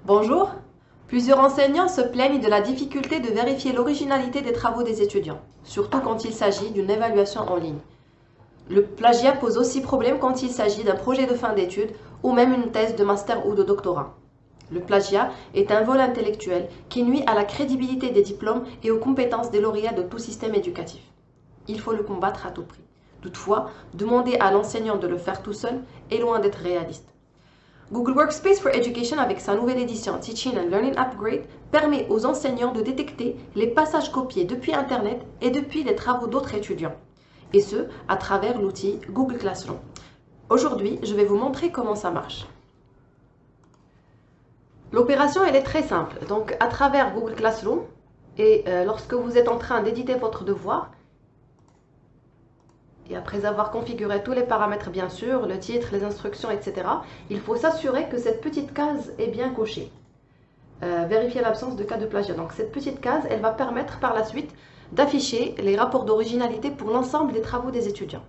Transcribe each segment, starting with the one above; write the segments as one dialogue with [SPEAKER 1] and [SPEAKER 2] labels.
[SPEAKER 1] Bonjour. Plusieurs enseignants se plaignent de la difficulté de vérifier l'originalité des travaux des étudiants, surtout quand il s'agit d'une évaluation en ligne. Le plagiat pose aussi problème quand il s'agit d'un projet de fin d'études ou même une thèse de master ou de doctorat. Le plagiat est un vol intellectuel qui nuit à la crédibilité des diplômes et aux compétences des lauréats de tout système éducatif. Il faut le combattre à tout prix. Toutefois, demander à l'enseignant de le faire tout seul est loin d'être réaliste. Google Workspace for Education, avec sa nouvelle édition Teaching and Learning Upgrade, permet aux enseignants de détecter les passages copiés depuis Internet et depuis les travaux d'autres étudiants, et ce, à travers l'outil Google Classroom. Aujourd'hui, je vais vous montrer comment ça marche. L'opération, elle est très simple. Donc, à travers Google Classroom, et lorsque vous êtes en train d'éditer votre devoir, et après avoir configuré tous les paramètres bien sûr, le titre, les instructions, etc., il faut s'assurer que cette petite case est bien cochée. Vérifier l'absence de cas de plagiat. Donc cette petite case, elle va permettre par la suite d'afficher les rapports d'originalité pour l'ensemble des travaux des étudiants.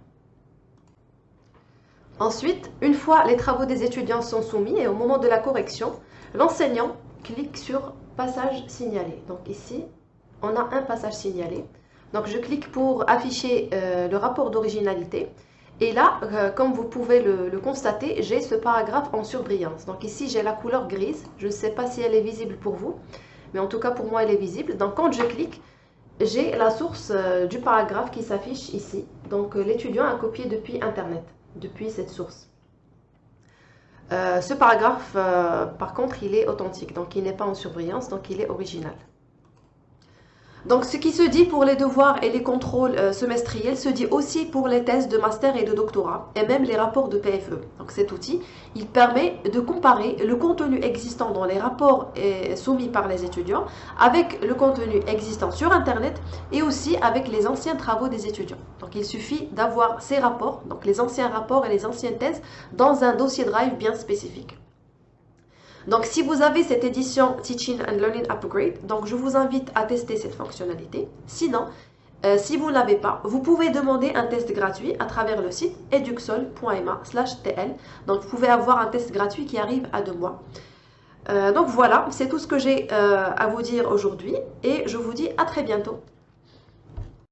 [SPEAKER 1] Ensuite, une fois les travaux des étudiants sont soumis et au moment de la correction, l'enseignant clique sur passage signalé. Donc ici, on a un passage signalé. Donc je clique pour afficher le rapport d'originalité. Et là, comme vous pouvez le constater, j'ai ce paragraphe en surbrillance. Donc ici, j'ai la couleur grise. Je ne sais pas si elle est visible pour vous, mais en tout cas pour moi, elle est visible. Donc quand je clique, j'ai la source du paragraphe qui s'affiche ici. Donc l'étudiant a copié depuis Internet, depuis cette source. Ce paragraphe, par contre, il est authentique. Donc il n'est pas en surbrillance, donc il est original. Donc, ce qui se dit pour les devoirs et les contrôles semestriels se dit aussi pour les thèses de master et de doctorat, et même les rapports de PFE. Donc, cet outil, il permet de comparer le contenu existant dans les rapports soumis par les étudiants avec le contenu existant sur Internet et aussi avec les anciens travaux des étudiants. Donc, il suffit d'avoir ces rapports, donc les anciens rapports et les anciennes thèses, dans un dossier Drive bien spécifique. Donc, si vous avez cette édition Teaching and Learning Upgrade, donc je vous invite à tester cette fonctionnalité. Sinon, si vous ne l'avez pas, vous pouvez demander un test gratuit à travers le site eduxol.ma/tl. Donc, vous pouvez avoir un test gratuit qui arrive à 2 mois. Donc voilà, c'est tout ce que j'ai à vous dire aujourd'hui et je vous dis à très bientôt.